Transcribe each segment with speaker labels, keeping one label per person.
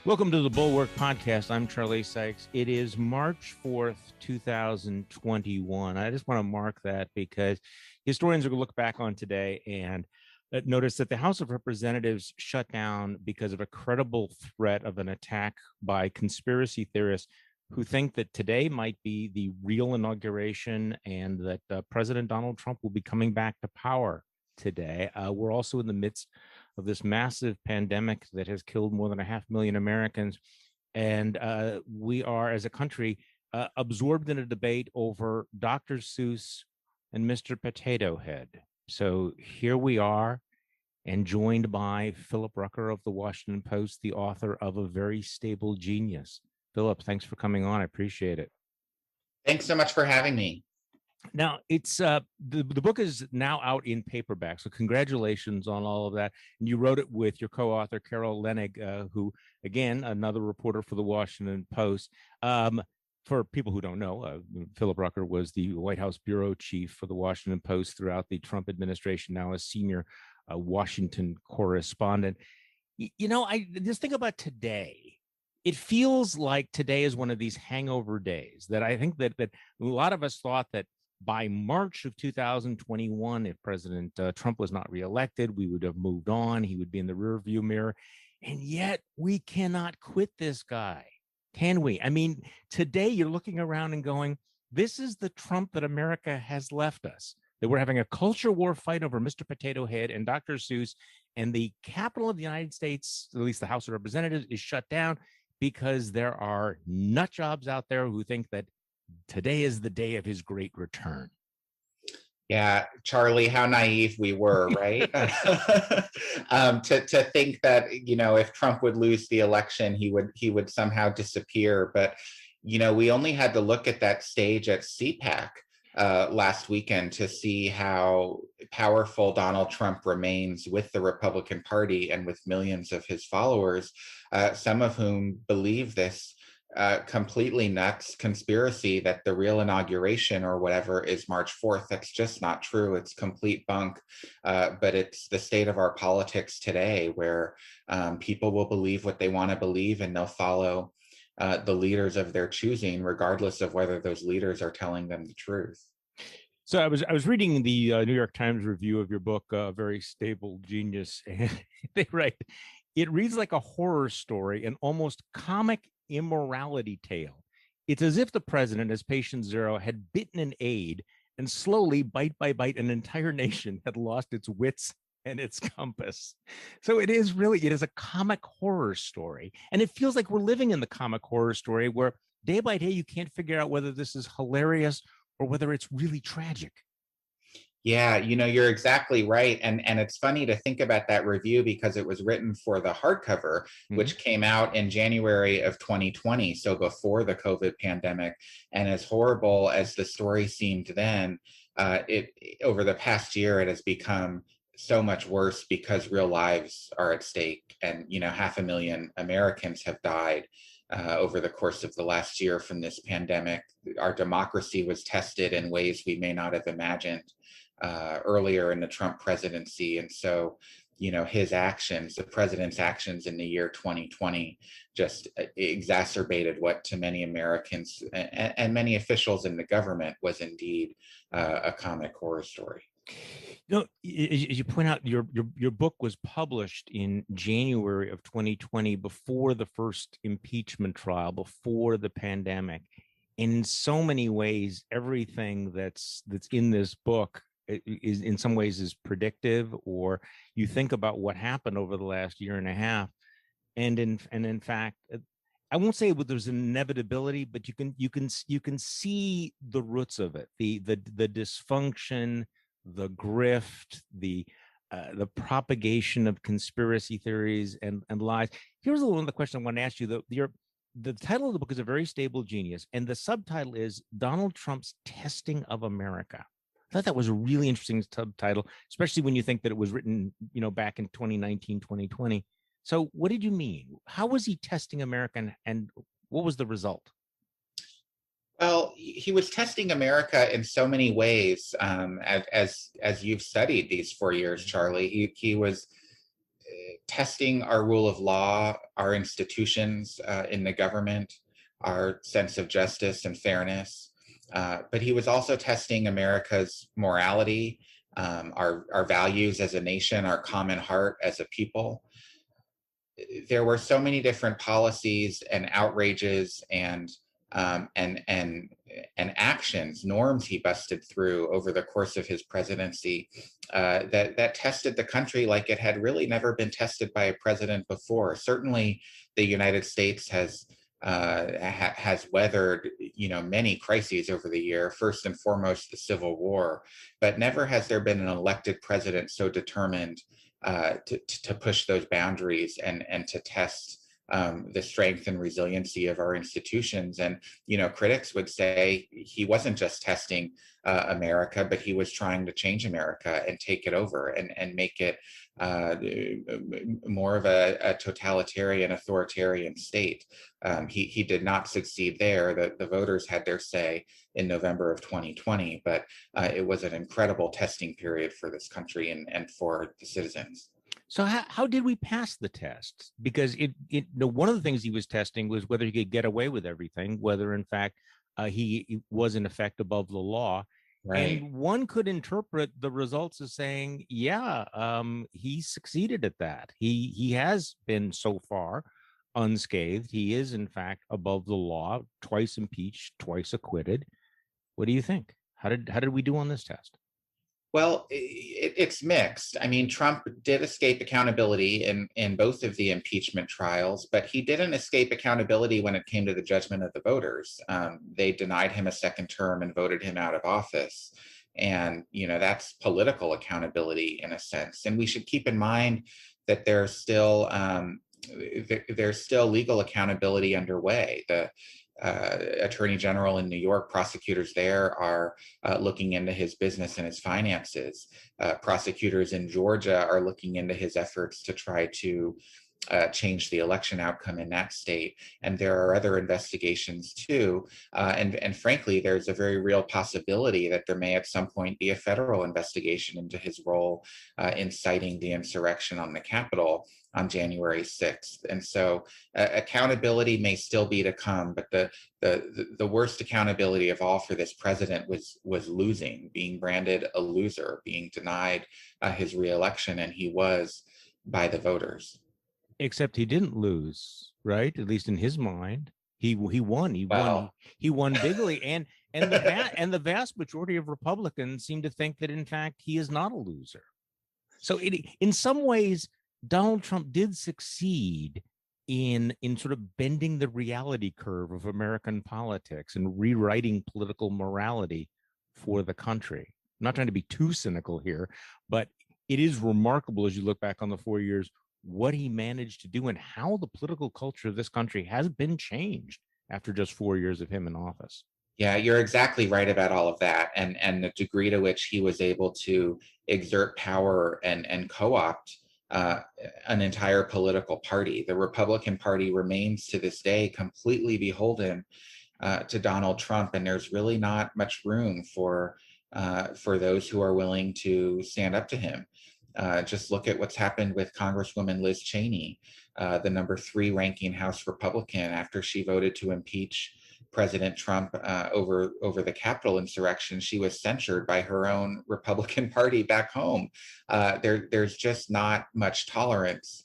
Speaker 1: Welcome to the Bulwark podcast. I'm Charlie Sykes. It is March 4th, 2021. I just want to mark that because historians are going to look back on today and notice that the House of Representatives shut down because of a credible threat of an attack by conspiracy theorists who think that today might be the real inauguration and that President Donald Trump will be coming back to power today. We're also in the midst of this massive pandemic that has killed more than 500,000 Americans. And we are, as a country, absorbed in a debate over Dr. Seuss and Mr. Potato Head. So here we are, and joined by Philip Rucker of the Washington Post, the author of A Very Stable Genius. Philip, thanks for coming on. I appreciate it.
Speaker 2: Thanks so much for having me.
Speaker 1: Now, it's the book is now out in paperback, so congratulations on all of that. And you wrote it with your co-author, Carol Leonnig, who, again, another reporter for the Washington Post. For people who don't know, Philip Rucker was the White House bureau chief for the Washington Post throughout the Trump administration, now a senior Washington correspondent. I just think about today. It feels like today is one of these hangover days that I think that a lot of us thought that by March of 2021, if President Trump was not reelected, we would have moved on. He would be in the rearview mirror. And yet we cannot quit this guy, can we? I mean, today you're looking around and going, this is the Trump that America has left us, that we're having a culture war fight over Mr. Potato Head and Dr. Seuss, and the Capitol of the United States, at least the House of Representatives, is shut down because there are nut jobs out there who think that today is the day of his great return.
Speaker 2: Yeah, Charlie, how naive we were, right? To think that, if Trump would lose the election, he would somehow disappear. But, we only had to look at that stage at CPAC last weekend to see how powerful Donald Trump remains with the Republican Party and with millions of his followers, some of whom believe this completely nuts conspiracy that the real inauguration or whatever is March 4th. That's just not true. It's complete bunk. But it's the state of our politics today where people will believe what they want to believe and they'll follow the leaders of their choosing, regardless of whether those leaders are telling them the truth.
Speaker 1: So I was reading the New York Times review of your book, A Very Stable Genius, and they write, it reads like a horror story, an almost comic immorality tale. It's as if the president, as patient zero, had bitten an aide, and slowly, bite by bite, an entire nation had lost its wits and its compass. So it is a comic horror story. And it feels like we're living in the comic horror story where day by day, you can't figure out whether this is hilarious or whether it's really tragic.
Speaker 2: Yeah, you're exactly right. And it's funny to think about that review because it was written for the hardcover, which came out in January of 2020, so before the COVID pandemic. And as horrible as the story seemed then, over the past year, it has become so much worse because real lives are at stake. And, 500,000 Americans have died over the course of the last year from this pandemic. Our democracy was tested in ways we may not have imagined earlier in the Trump presidency. And so, his actions, the president's actions in the year 2020 just exacerbated what to many Americans and many officials in the government was indeed a comic horror story.
Speaker 1: As you point out, your book was published in January of 2020, before the first impeachment trial, before the pandemic. And in so many ways, everything that's in this book is in some ways is predictive, or you think about what happened over the last year and a half. And in fact, I won't say there's an inevitability, but you can see the roots of it, the dysfunction, the grift, the propagation of conspiracy theories and lies. Here's one of the questions I want to ask you. The title of the book is A Very Stable Genius, and the subtitle is Donald Trump's Testing of America. I thought that was a really interesting subtitle, especially when you think that it was written, back in 2019, 2020. So what did you mean? How was he testing America, and what was the result?
Speaker 2: Well, he was testing America in so many ways. As you've studied these 4 years, Charlie, he was testing our rule of law, our institutions in the government, our sense of justice and fairness. But he was also testing America's morality, our values as a nation, our common heart as a people. There were so many different policies and outrages um, and and and actions, norms he busted through over the course of his presidency that tested the country like it had really never been tested by a president before. Certainly, the United States has weathered many crises over the year. First and foremost, the Civil War, but never has there been an elected president so determined to push those boundaries and to test the strength and resiliency of our institutions. And critics would say he wasn't just testing America, but he was trying to change America and take it over and make it more of a totalitarian, authoritarian state. He did not succeed there. The voters had their say in November of 2020, but it was an incredible testing period for this country and for the citizens.
Speaker 1: So how did we pass the test? Because one of the things he was testing was whether he could get away with everything, whether in fact he was in effect above the law.
Speaker 2: Right.
Speaker 1: And one could interpret the results as saying, yeah, he succeeded at that. He has been so far unscathed. He is in fact above the law, twice impeached, twice acquitted. What do you think? How did we do on this test?
Speaker 2: Well, it's mixed. I mean, Trump did escape accountability in both of the impeachment trials, but he didn't escape accountability when it came to the judgment of the voters. They denied him a second term and voted him out of office. And, that's political accountability in a sense. And we should keep in mind that there's still legal accountability underway. The Attorney General in New York, prosecutors there are looking into his business and his finances. Prosecutors in Georgia are looking into his efforts to try to change the election outcome in that state. And there are other investigations too. And frankly, there's a very real possibility that there may at some point be a federal investigation into his role inciting the insurrection on the Capitol on January 6th. And so accountability may still be to come, but the worst accountability of all for this president was losing, being branded a loser, being denied his reelection, and he was by the voters.
Speaker 1: Except he didn't lose, right? At least in his mind, he won. He won bigly, and the vast majority of Republicans seem to think that in fact he is not a loser. So in some ways, Donald Trump did succeed in sort of bending the reality curve of American politics and rewriting political morality for the country. I'm not trying to be too cynical here, but it is remarkable as you look back on the 4 years what he managed to do and how the political culture of this country has been changed after just 4 years of him in office.
Speaker 2: Yeah, you're exactly right about all of that, and the degree to which he was able to exert power and co-opt an entire political party. The Republican Party remains to this day completely beholden to Donald Trump, and there's really not much room for those who are willing to stand up to him. Just look at what's happened with Congresswoman Liz Cheney, the number 3 ranking House Republican, after she voted to impeach President Trump over the Capitol insurrection. She was censured by her own Republican Party back home. There's just not much tolerance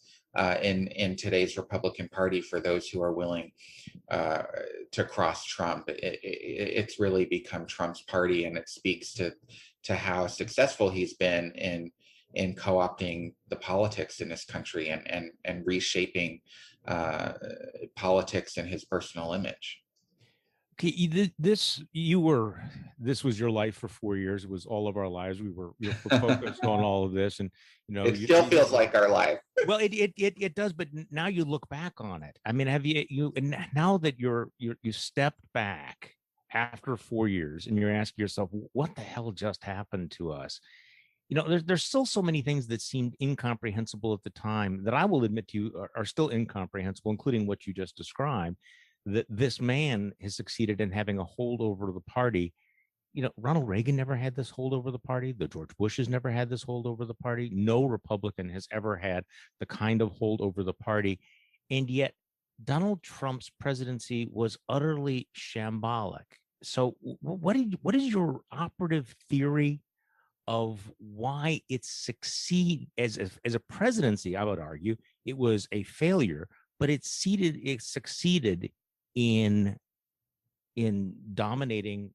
Speaker 2: in today's Republican Party for those who are willing to cross Trump. It's really become Trump's party, and it speaks to how successful he's been in co-opting the politics in this country and reshaping politics and his personal image.
Speaker 1: Okay, this was your life for 4 years. It was all of our lives. We were focused on all of this, and
Speaker 2: it still feels like our life.
Speaker 1: Well, it does, but now you look back on it. I mean, have you and now that you stepped back after 4 years and you're asking yourself, what the hell just happened to us? There's still so many things that seemed incomprehensible at the time that I will admit to you are still incomprehensible, including what you just described, that this man has succeeded in having a hold over the party Ronald Reagan never had this hold over the party. The George Bushes never had this hold over the party. No Republican has ever had the kind of hold over the party. And yet Donald Trump's presidency was utterly shambolic. So what is your operative theory of why it succeed as a presidency? I would argue it was a failure, but it succeeded in dominating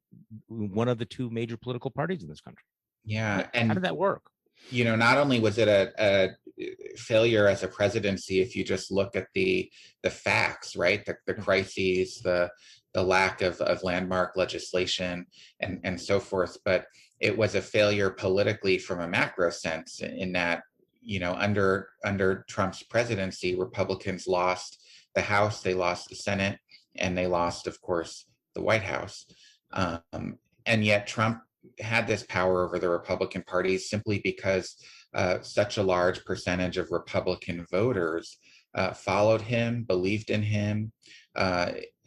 Speaker 1: one of the two major political parties in this country.
Speaker 2: Yeah,
Speaker 1: how did that work?
Speaker 2: Not only was it a failure as a presidency, if you just look at the facts, right? The crises, the lack of landmark legislation and so forth, but it was a failure politically from a macro sense in that, under Trump's presidency, Republicans lost the House, they lost the Senate, and they lost, of course, the White House. And yet Trump had this power over the Republican Party simply because such a large percentage of Republican voters followed him, believed in him,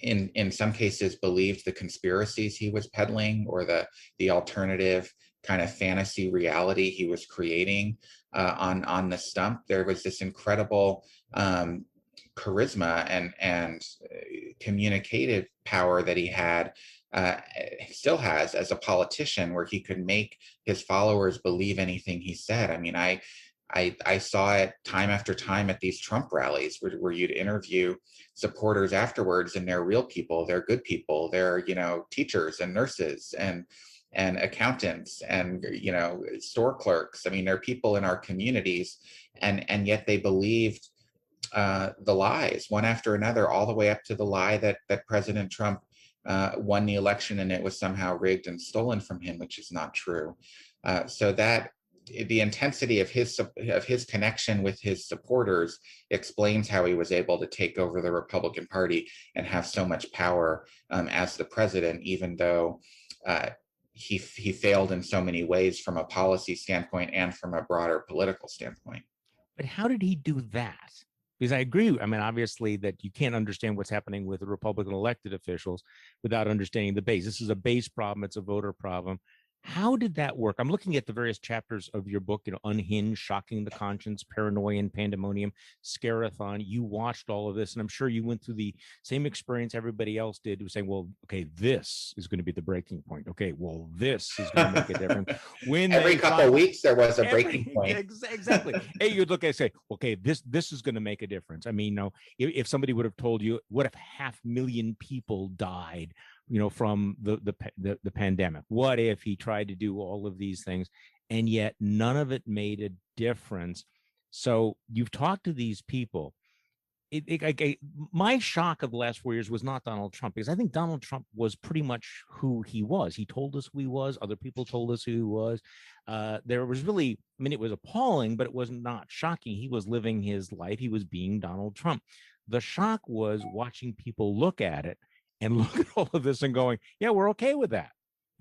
Speaker 2: in some cases believed the conspiracies he was peddling or the alternative kind of fantasy reality he was creating on the stump. There was this incredible charisma and communicative power that he had, still has as a politician, where he could make his followers believe anything he said. I mean, I saw it time after time at these Trump rallies where you'd interview supporters afterwards, and they're real people, they're good people, they're, teachers and nurses and accountants and, store clerks. I mean, they're people in our communities, and yet they believed the lies one after another, all the way up to the lie that President Trump won the election and it was somehow rigged and stolen from him, which is not true. So that the intensity of his connection with his supporters explains how he was able to take over the Republican Party and have so much power as the president, even though he failed in so many ways from a policy standpoint and from a broader political standpoint.
Speaker 1: But how did he do that? Because I agree. I mean, obviously, that you can't understand what's happening with the Republican elected officials without understanding the base. This is a base problem. It's a voter problem. How did that work? I'm looking at the various chapters of your book, Unhinged, Shocking the Conscience, Paranoia and Pandemonium, Scarathon. You watched all of this, and I'm sure you went through the same experience everybody else did, was saying, well, okay, this is going to be the breaking point. Okay, well, this is going to make a difference.
Speaker 2: When every couple of weeks there was a breaking point.
Speaker 1: Exactly. Hey, you'd look at it and say, okay, this is going to make a difference. I mean, if somebody would have told you, what if 500,000 people died from the pandemic? What if he tried to do all of these things and yet none of it made a difference? So you've talked to these people. My shock of the last 4 years was not Donald Trump, because I think Donald Trump was pretty much who he was. He told us who he was. Other people told us who he was. There was really, I mean, it was appalling, but it was not shocking. He was living his life. He was being Donald Trump. The shock was watching people look at it and look at all of this and going, yeah, we're okay with that.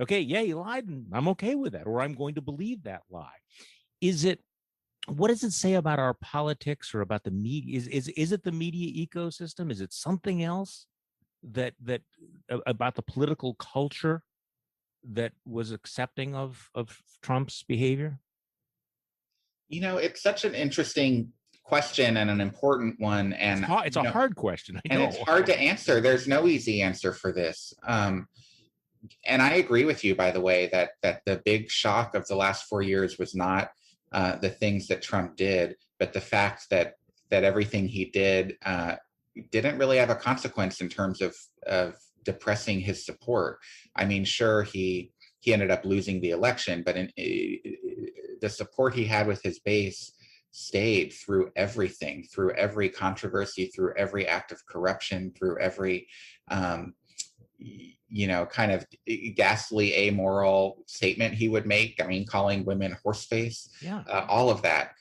Speaker 1: Okay, yeah, he lied, and I'm okay with that, or I'm going to believe that lie. What does it say about our politics or about the media? Is it the media ecosystem? Is it something else that about the political culture that was accepting of Trump's behavior?
Speaker 2: It's such an interesting question and an important one, and
Speaker 1: it's a hard question.
Speaker 2: And it's hard to answer. There's no easy answer for this. And I agree with you, by the way, that the big shock of the last 4 years was not the things that Trump did, but the fact that everything he did didn't really have a consequence in terms of depressing his support. I mean, sure, he ended up losing the election, but the support he had with his base stayed through everything, through every controversy, through every act of corruption, through every kind of ghastly, amoral statement he would make. I mean, calling women horseface, all of that,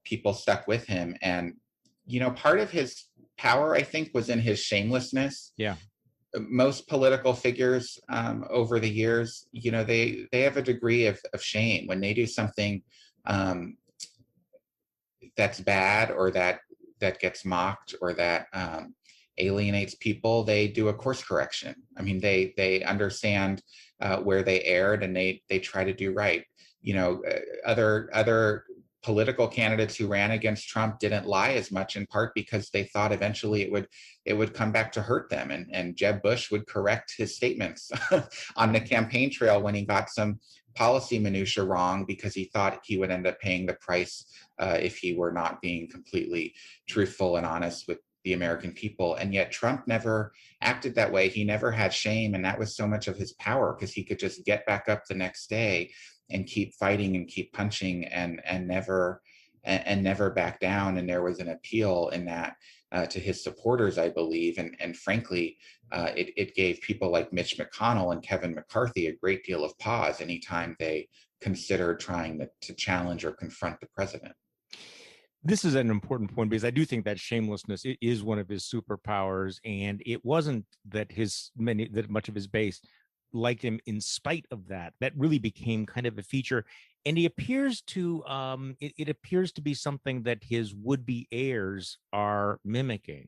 Speaker 2: people stuck with him. And, part of his power, I think, was in his shamelessness.
Speaker 1: Yeah.
Speaker 2: Most political figures over the years, they have a degree of shame when they do something that's bad, or that gets mocked, or that alienates people, they do a course correction. I mean, they understand where they erred, and they try to do right. Other political candidates who ran against Trump didn't lie as much, in part because they thought eventually it would come back to hurt them. And Jeb Bush would correct his statements on the campaign trail when he got some policy minutia wrong, because he thought he would end up paying the price if he were not being completely truthful and honest with the American people. And yet Trump never acted that way. He never had shame, and that was so much of his power, because he could just get back up the next day and keep fighting and keep punching and never back down. And there was an appeal in that to his supporters, I believe. And frankly, it gave people like Mitch McConnell and Kevin McCarthy a great deal of pause anytime they considered trying to challenge or confront the president.
Speaker 1: This is an important point, because I do think that shamelessness is one of his superpowers, and it wasn't that much of his base liked him in spite of that. That really became kind of a feature, and he appears to it appears to be something that his would-be heirs are mimicking.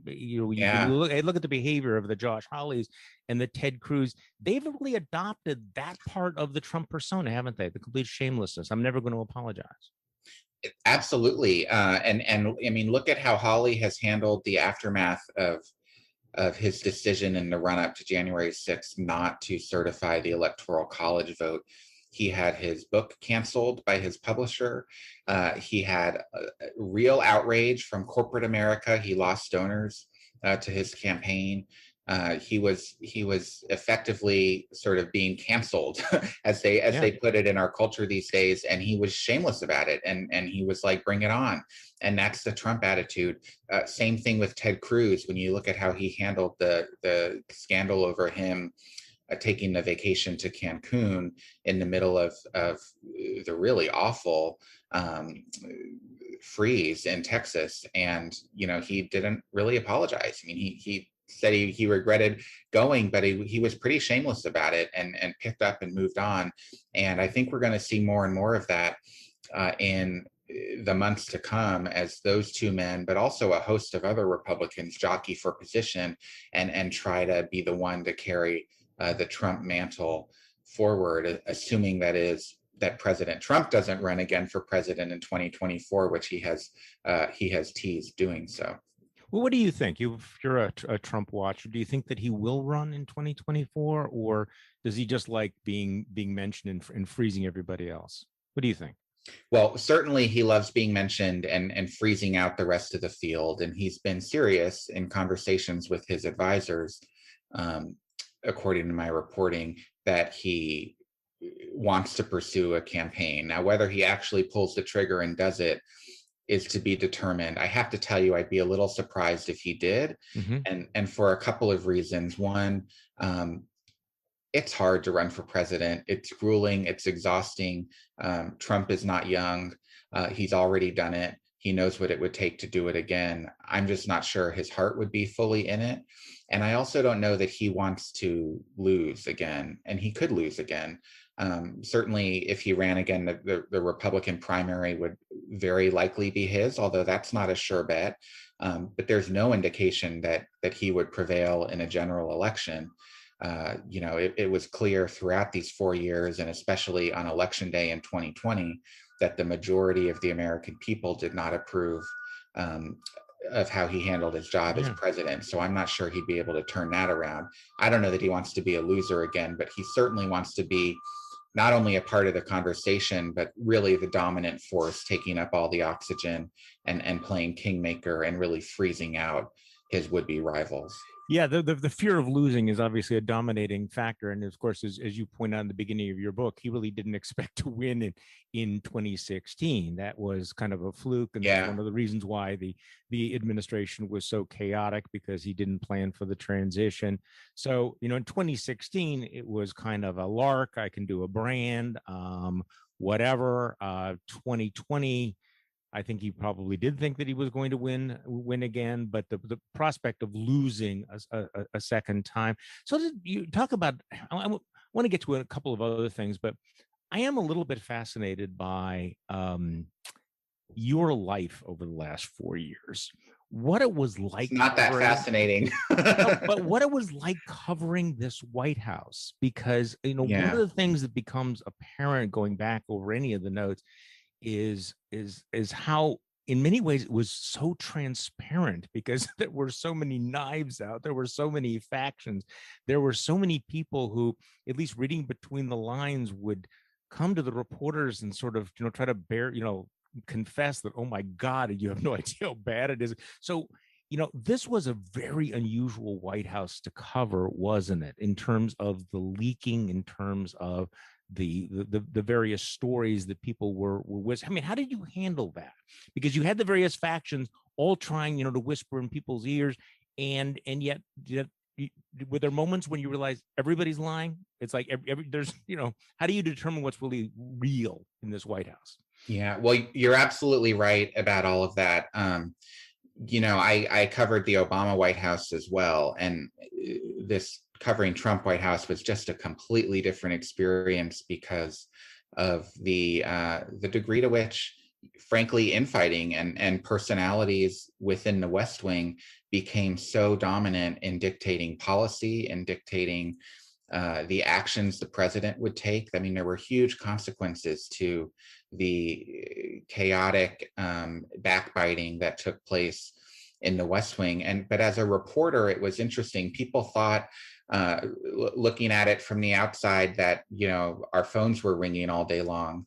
Speaker 1: You look at the behavior of the Josh Hawleys and the Ted Cruz. They've really adopted that part of the Trump persona, haven't they? The complete shamelessness. I'm never going to apologize.
Speaker 2: Absolutely. And I mean, look at how Hawley has handled the aftermath of his decision in the run-up to January 6th not to certify the Electoral College vote. He had his book canceled by his publisher. He had real outrage from corporate America. He lost donors to his campaign. He was effectively sort of being canceled, as they put it in our culture these days, and he was shameless about it, and he was like, bring it on. And that's the Trump attitude. Same thing with Ted Cruz. When you look at how he handled the scandal over him taking the vacation to Cancun in the middle of the really awful freeze in Texas, and he didn't really apologize. I mean, he said he regretted going, but he was pretty shameless about it, and picked up and moved on. And I think we're going to see more and more of that in the months to come, as those two men, but also a host of other Republicans, jockey for position and try to be the one to carry the Trump mantle forward, assuming that President Trump doesn't run again for president in 2024, which he has teased doing so.
Speaker 1: Well, what do you think? You're a Trump watcher. Do you think that he will run in 2024, or does he just like being mentioned and freezing everybody else? What do you think?
Speaker 2: Well, certainly he loves being mentioned and freezing out the rest of the field. And he's been serious in conversations with his advisors, according to my reporting, that he wants to pursue a campaign. Now, whether he actually pulls the trigger and does it is to be determined. I have to tell you, I'd be a little surprised if he did, and for a couple of reasons. One, it's hard to run for president. It's grueling. It's exhausting. Trump is not young. He's already done it. He knows what it would take to do it again. I'm just not sure his heart would be fully in it. And I also don't know that he wants to lose again, and he could lose again. Certainly, if he ran again, the Republican primary would very likely be his, although that's not a sure bet. But there's no indication that he would prevail in a general election. It was clear throughout these 4 years, and especially on Election Day in 2020, that the majority of the American people did not approve of how he handled his job as president. So I'm not sure he'd be able to turn that around. I don't know that he wants to be a loser again, but he certainly wants to be not only a part of the conversation, but really the dominant force, taking up all the oxygen and playing kingmaker and really freezing out his would-be rivals.
Speaker 1: Yeah, the fear of losing is obviously a dominating factor. And of course, as you point out in the beginning of your book, he really didn't expect to win in 2016. That was kind of a fluke. And that's one of the reasons why the administration was so chaotic, because he didn't plan for the transition. So, in 2016, it was kind of a lark. I can do a brand, whatever. 2020, I think he probably did think that he was going to win again, but the prospect of losing a second time. So you talk about, I want to get to a couple of other things, but I am a little bit fascinated by your life over the last 4 years. what it was
Speaker 2: It's
Speaker 1: like
Speaker 2: not that
Speaker 1: covering.
Speaker 2: fascinating.
Speaker 1: No, but what it was like covering this White House, because one of
Speaker 2: Yeah.
Speaker 1: the things that becomes apparent going back over any of the notes is how in many ways it was so transparent, because there were so many knives out, there were so many factions, there were so many people who, at least reading between the lines, would come to the reporters and sort of try to confess that, oh my God, you have no idea how bad it is. So this was a very unusual White House to cover, wasn't it, in terms of the leaking, in terms of the various stories that people were I mean, how did you handle that? Because you had the various factions all trying, to whisper in people's ears, and yet were there moments when you realize everybody's lying? It's like there's, how do you determine what's really real in this White House?
Speaker 2: Yeah, well, you're absolutely right about all of that. I covered the Obama White House as well, and this covering Trump White House was just a completely different experience because of the degree to which, frankly, infighting and personalities within the West Wing became so dominant in dictating policy and dictating the actions the president would take. I mean, there were huge consequences to the chaotic backbiting that took place in the West Wing. But as a reporter, it was interesting. People thought, looking at it from the outside, that our phones were ringing all day long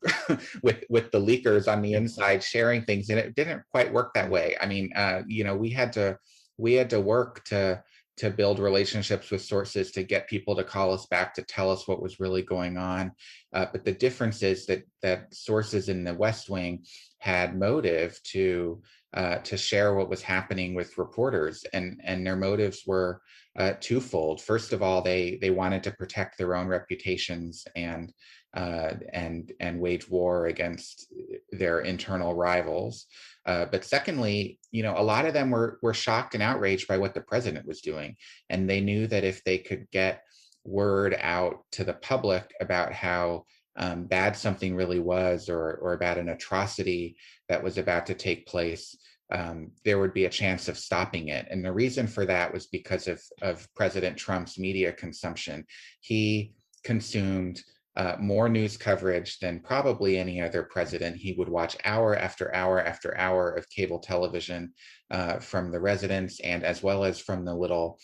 Speaker 2: with the leakers on the inside sharing things, and it didn't quite work that way. I mean, we had to work to build relationships with sources, to get people to call us back, to tell us what was really going on. But the difference is that sources in the West Wing had motive to share what was happening with reporters, and their motives were twofold. First of all, they wanted to protect their own reputations and wage war against their internal rivals. But secondly, a lot of them were shocked and outraged by what the president was doing. And they knew that if they could get word out to the public about how bad something really was, or about an atrocity that was about to take place, there would be a chance of stopping it. And the reason for that was because of President Trump's media consumption. He consumed more news coverage than probably any other president. He would watch hour after hour after hour of cable television from the residence, and as well as from the little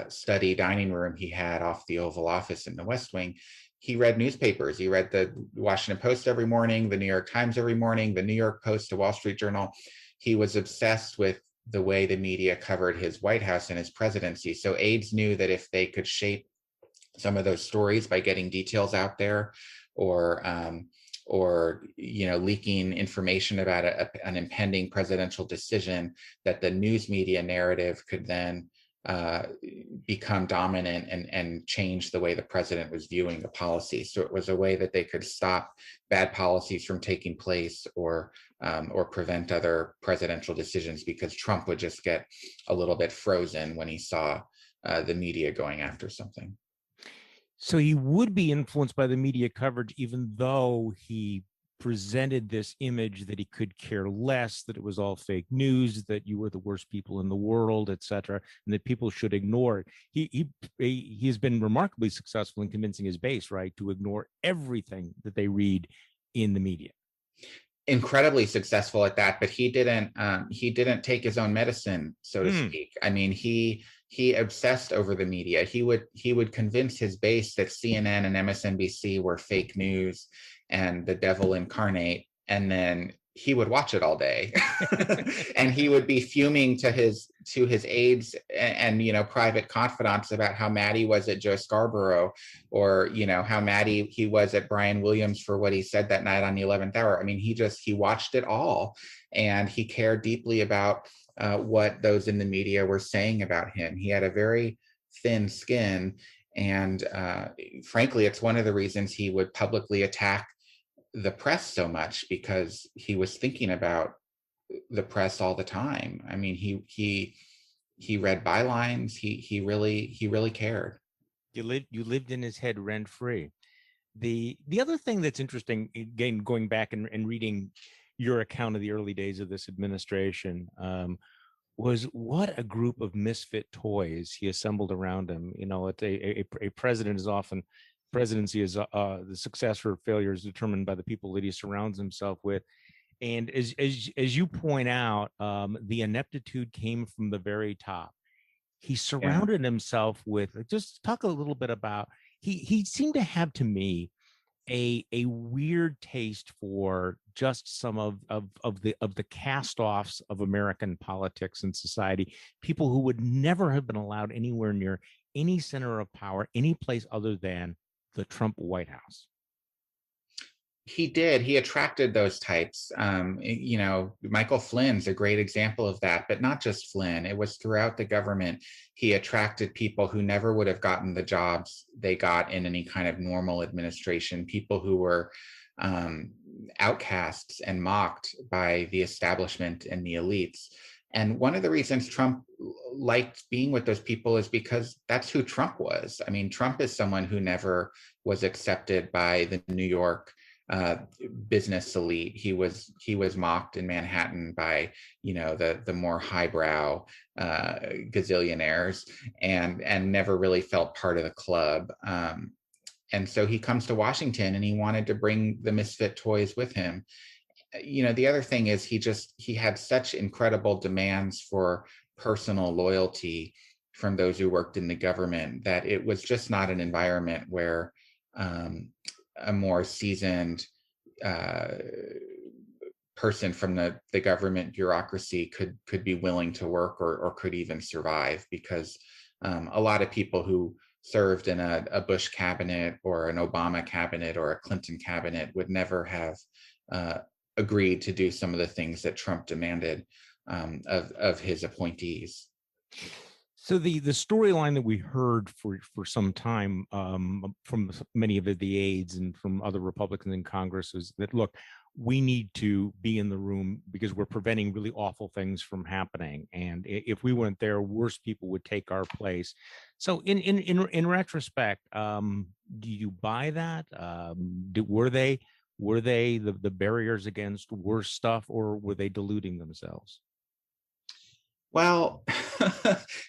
Speaker 2: study dining room he had off the Oval Office in the West Wing. He read newspapers. He read the Washington Post every morning, the New York Times every morning, the New York Post, the Wall Street Journal. He was obsessed with the way the media covered his White House and his presidency. So aides knew that if they could shape some of those stories by getting details out there, or leaking information about an impending presidential decision, that the news media narrative could then become dominant and change the way the president was viewing the policy. So it was a way that they could stop bad policies from taking place, or prevent other presidential decisions, because Trump would just get a little bit frozen when he saw the media going after something.
Speaker 1: So he would be influenced by the media coverage, even though he presented this image that he could care less, that it was all fake news, that you were the worst people in the world, et cetera, and that people should ignore it. He has been remarkably successful in convincing his base, right, to ignore everything that they read in the media.
Speaker 2: Incredibly successful at that, but he didn't take his own medicine, so to speak. I mean, he obsessed over the media. He would convince his base that CNN and MSNBC were fake news and the devil incarnate, and then he would watch it all day. And he would be fuming to his aides and private confidants about how mad he was at Joe Scarborough, or how mad he was at Brian Williams for what he said that night on the 11th hour. I mean, he watched it all, and he cared deeply about what those in the media were saying about him. He had a very thin skin, and frankly, it's one of the reasons he would publicly attack the press so much, because he was thinking about the press all the time. I mean, he read bylines. He really cared.
Speaker 1: You lived in his head rent free. The other thing that's interesting, again, going back and reading your account of the early days of this administration, was what a group of misfit toys he assembled around him. It's a president is often presidency is the success or failure is determined by the people that he surrounds himself with. And as you point out, the ineptitude came from the very top. He
Speaker 2: Yeah.
Speaker 1: surrounded himself with, just talk a little bit about, he seemed to have, to me, a weird taste for just some of the cast-offs of American politics and society, people who would never have been allowed anywhere near any center of power, any place other than the Trump White House.
Speaker 2: He did. He attracted those types. Michael Flynn's a great example of that, but not just Flynn. It was throughout the government. He attracted people who never would have gotten the jobs they got in any kind of normal administration, people who were outcasts and mocked by the establishment and the elites. And one of the reasons Trump liked being with those people is because that's who Trump was. I mean, Trump is someone who never was accepted by the New York business elite. He was mocked in Manhattan by the more highbrow gazillionaires, and never really felt part of the club. And so he comes to Washington, and he wanted to bring the misfit toys with him. The other thing is he had such incredible demands for personal loyalty from those who worked in the government that it was just not an environment where a more seasoned person from the government bureaucracy could be willing to work or could even survive, because a lot of people who served in a Bush cabinet or an Obama cabinet or a Clinton cabinet would never have agreed to do some of the things that Trump demanded of his appointees.
Speaker 1: So the storyline that we heard for some time from many of the aides and from other Republicans in Congress is that, look, we need to be in the room because we're preventing really awful things from happening, and if we weren't there, worse people would take our place. So in retrospect, do you buy that? Were they the barriers against worse stuff, or were they deluding themselves?
Speaker 2: Well,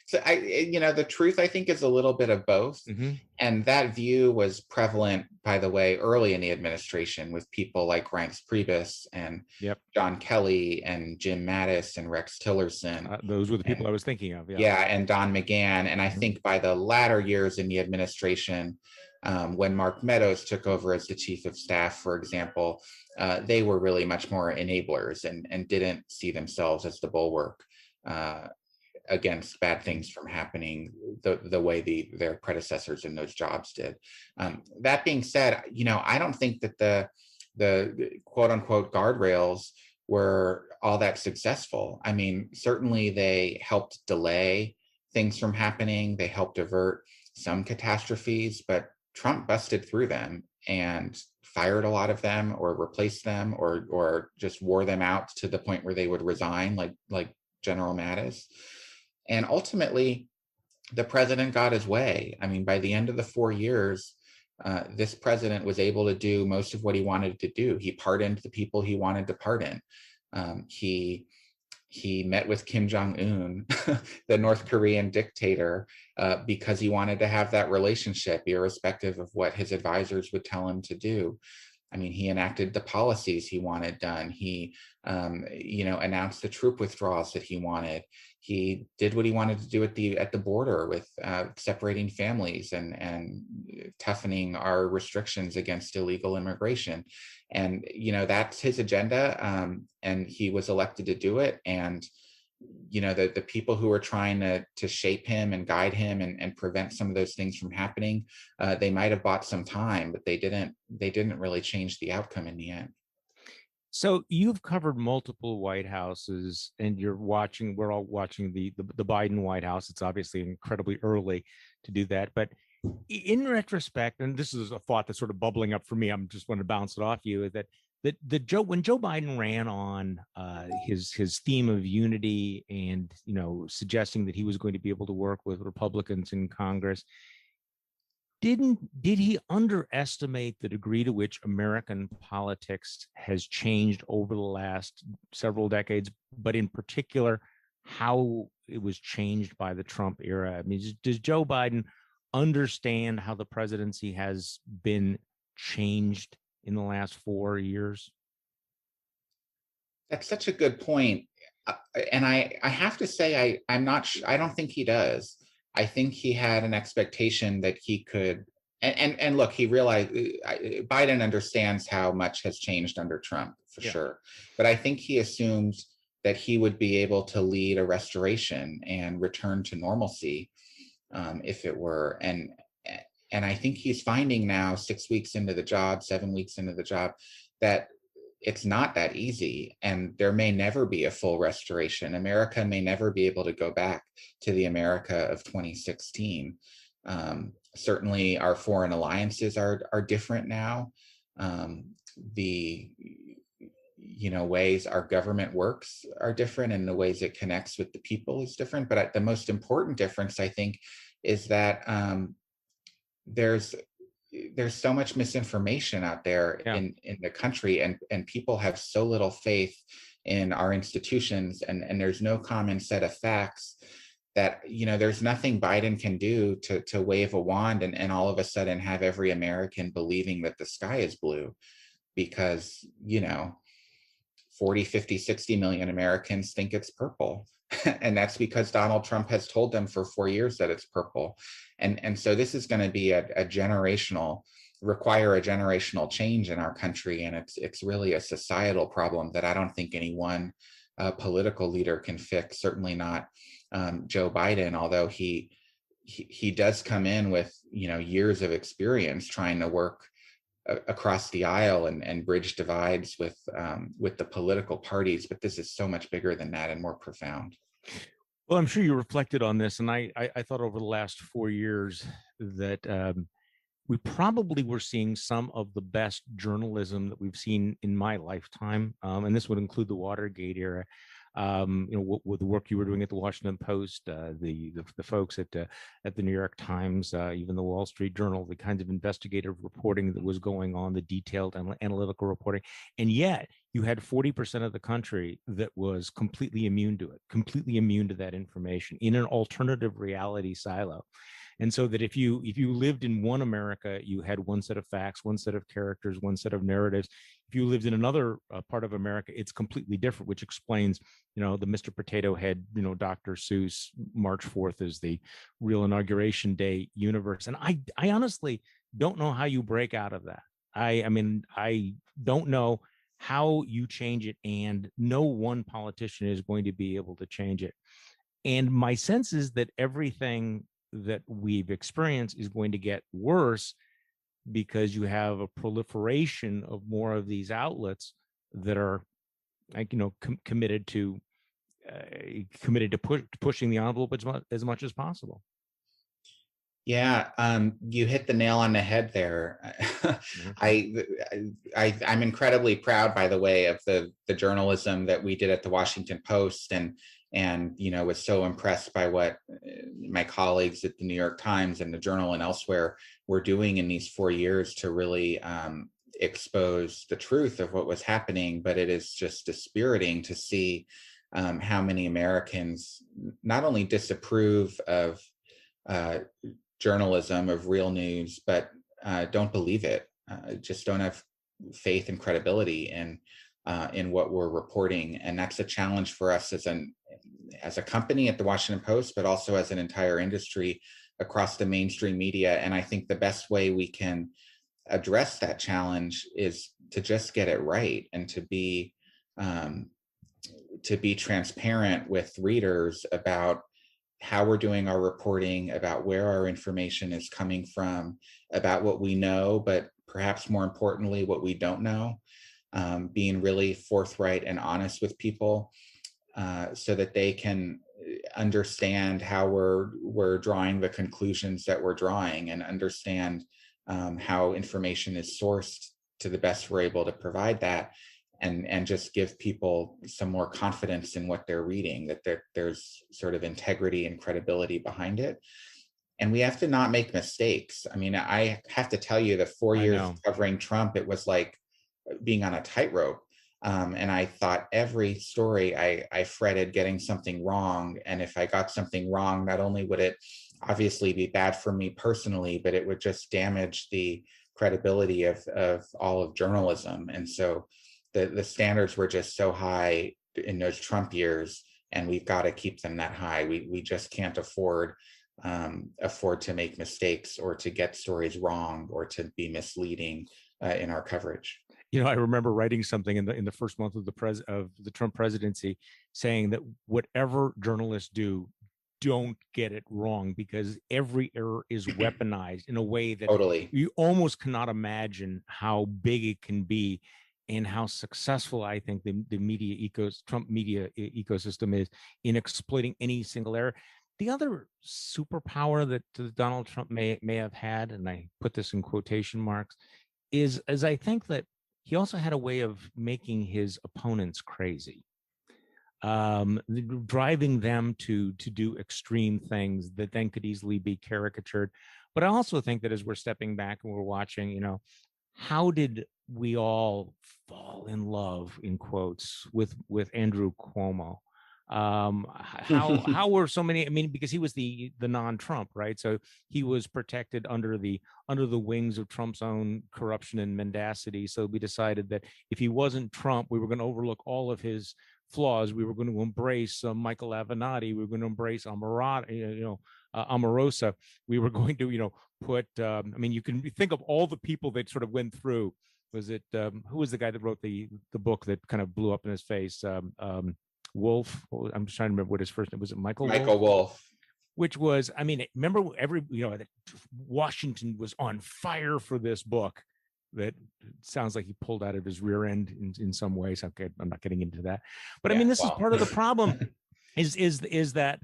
Speaker 2: so the truth, I think, is a little bit of both.
Speaker 1: Mm-hmm.
Speaker 2: And that view was prevalent, by the way, early in the administration with people like Reince Priebus and
Speaker 1: Yep.
Speaker 2: John Kelly and Jim Mattis and Rex Tillerson.
Speaker 1: Those were the people I was thinking of.
Speaker 2: Yeah, and Don McGahn. And I think by the latter years in the administration, when Mark Meadows took over as the chief of staff, for example, they were really much more enablers and didn't see themselves as the bulwark against bad things from happening the way their predecessors in those jobs did. That being said, I don't think that the quote unquote guardrails were all that successful. I mean, certainly they helped delay things from happening. They helped avert some catastrophes, but Trump busted through them and fired a lot of them, or replaced them, or just wore them out to the point where they would resign, like General Mattis. And ultimately, the president got his way. I mean, by the end of the 4 years, this president was able to do most of what he wanted to do. He pardoned the people he wanted to pardon. He met with Kim Jong-un, the North Korean dictator, because he wanted to have that relationship, irrespective of what his advisors would tell him to do. I mean, he enacted the policies he wanted done. He, announced the troop withdrawals that he wanted. He did what he wanted to do at the border with separating families and toughening our restrictions against illegal immigration. And that's his agenda, and he was elected to do it. And the people who were trying to shape him and guide him and prevent some of those things from happening, they might have bought some time, but they didn't really change the outcome in the end.
Speaker 1: So you've covered multiple White Houses, and we're all watching the Biden White House. It's obviously incredibly early to do that, but in retrospect, and this is a thought that's sort of bubbling up for me, I'm just want to bounce it off you, is that when Joe Biden ran on his theme of unity and suggesting that he was going to be able to work with Republicans in Congress, did he underestimate the degree to which American politics has changed over the last several decades, but in particular how it was changed by the Trump era? I mean, does Joe Biden understand how the presidency has been changed in the last 4 years?
Speaker 2: That's such a good point. And I have to say, I'm not, I don't think he does. I think he had an expectation that he could, and look, he realized Biden understands how much has changed under Trump for
Speaker 1: Yeah.
Speaker 2: sure. But I think he assumed that he would be able to lead a restoration and return to normalcy, if it were. And I think he's finding now, 6 weeks into the job, 7 weeks into the job, that it's not that easy, and there may never be a full restoration. America may never be able to go back to the America of 2016. Certainly our foreign alliances are different now. The ways our government works are different, and the ways it connects with the people is different. But the most important difference, I think, is that there's so much misinformation out there
Speaker 1: Yeah.
Speaker 2: in the country, and people have so little faith in our institutions, and there's no common set of facts, that there's nothing Biden can do to wave a wand and all of a sudden have every American believing that the sky is blue, because 40, 50, 60 million Americans think it's purple. And that's because Donald Trump has told them for 4 years that it's purple. And so this is going to be require a generational change in our country. And it's really a societal problem that I don't think any one political leader can fix, certainly not Joe Biden, although he does come in with years of experience trying to work across the aisle and bridge divides with the political parties. But this is so much bigger than that and more profound.
Speaker 1: Well, I'm sure you reflected on this, and I thought over the last 4 years that we probably were seeing some of the best journalism that we've seen in my lifetime, and this would include the Watergate era. With the work you were doing at the Washington Post, the folks at the New York Times, even the Wall Street Journal, the kinds of investigative reporting that was going on, the detailed analytical reporting, and yet you had 40% of the country that was completely immune to it, completely immune to that information in an alternative reality silo. And so that if you lived in one America, you had one set of facts, one set of characters, one set of narratives. If you lived in another part of America, it's completely different, which explains, the Mr. Potato Head, Dr. Seuss, March 4th is the real inauguration day universe. And I honestly don't know how you break out of that. I mean, I don't know how you change it, and no one politician is going to be able to change it. And my sense is that everything that we've experienced is going to get worse because you have a proliferation of more of these outlets that are, committed to pushing the envelope as much as possible.
Speaker 2: Yeah, you hit the nail on the head there. I'm incredibly proud, by the way, of the journalism that we did at the Washington Post, and was so impressed by what my colleagues at the New York Times and the Journal and elsewhere were doing in these 4 years to really expose the truth of what was happening. But it is just dispiriting to see how many Americans not only disapprove of journalism, of real news, but don't believe it. Just don't have faith and credibility in what we're reporting, and that's a challenge for us as a company at the Washington Post, but also as an entire industry across the mainstream media. And I think the best way we can address that challenge is to just get it right, and to be transparent with readers about how we're doing our reporting, about where our information is coming from, about what we know, but perhaps more importantly, what we don't know. Being really forthright and honest with people, so that they can understand how we're drawing the conclusions that we're drawing, and understand how information is sourced to the best we're able to provide that, and just give people some more confidence in what they're reading, that there's sort of integrity and credibility behind it. And we have to not make mistakes. I mean, I have to tell you, the 4 years covering Trump, it was like being on a tightrope. And I thought every story I fretted getting something wrong. And if I got something wrong, not only would it obviously be bad for me personally, but it would just damage the credibility of all of journalism. And so the standards were just so high in those Trump years, and we've got to keep them that high. We just can't afford to make mistakes or to get stories wrong or to be misleading in our coverage.
Speaker 1: I remember writing something in the first month of the Trump presidency, saying that whatever journalists do, don't get it wrong, because every error is weaponized in a way that
Speaker 2: Totally.
Speaker 1: you almost cannot imagine how big it can be, and how successful I think the Trump media ecosystem is in exploiting any single error. The other superpower that Donald Trump may have had, and I put this in quotation marks, is I think that he also had a way of making his opponents crazy, driving them to do extreme things that then could easily be caricatured. But I also think that as we're stepping back and we're watching, how did we all fall in love, in quotes, with Andrew Cuomo? How were so many? I mean, because he was the non-Trump, right? So he was protected under the wings of Trump's own corruption and mendacity. So we decided that if he wasn't Trump, we were going to overlook all of his flaws. We were going to embrace Michael Avenatti. We were going to embrace Omarosa. We were going to, put. I mean, you can think of all the people that sort of went through. Was it who was the guy that wrote the book that kind of blew up in his face? Wolf. I'm just trying to remember what his first name was. It
Speaker 2: Michael Wolff.
Speaker 1: Which was, I mean, remember Washington was on fire for this book. That sounds like he pulled out of his rear end in some ways. Okay, I'm not getting into that, but I mean, this is part of the problem. Is that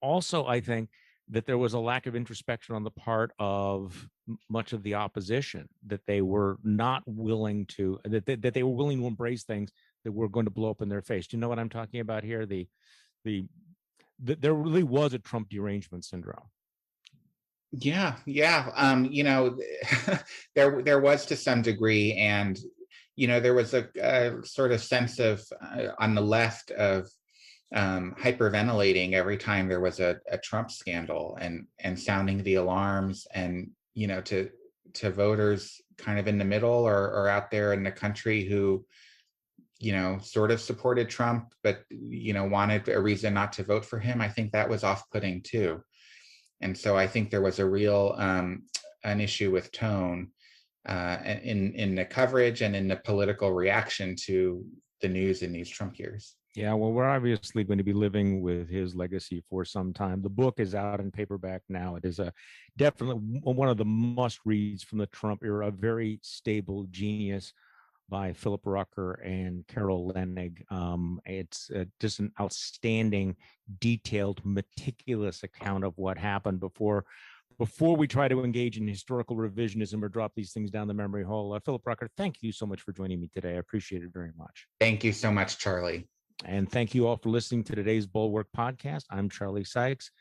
Speaker 1: also, I think, that there was a lack of introspection on the part of much of the opposition, that they were not willing to, that they were willing to embrace things that were going to blow up in their face. Do you know what I'm talking about here? There really was a Trump derangement syndrome.
Speaker 2: Yeah. There was to some degree, and there was a sort of sense of on the left of hyperventilating every time there was a Trump scandal, and sounding the alarms, and to voters kind of in the middle or out there in the country who sort of supported Trump, but wanted a reason not to vote for him. I think that was off-putting too. And so I think there was a real an issue with tone in the coverage and in the political reaction to the news in these Trump years.
Speaker 1: Yeah, well, we're obviously going to be living with his legacy for some time. The book is out in paperback now. It is definitely one of the must reads from the Trump era. A very stable genius by Philip Rucker and Carol Leonnig. It's just an outstanding, detailed, meticulous account of what happened before we try to engage in historical revisionism or drop these things down the memory hole. Philip Rucker, thank you so much for joining me today. I appreciate it very much.
Speaker 2: Thank you so much, Charlie.
Speaker 1: And thank you all for listening to today's Bulwark podcast. I'm Charlie Sykes.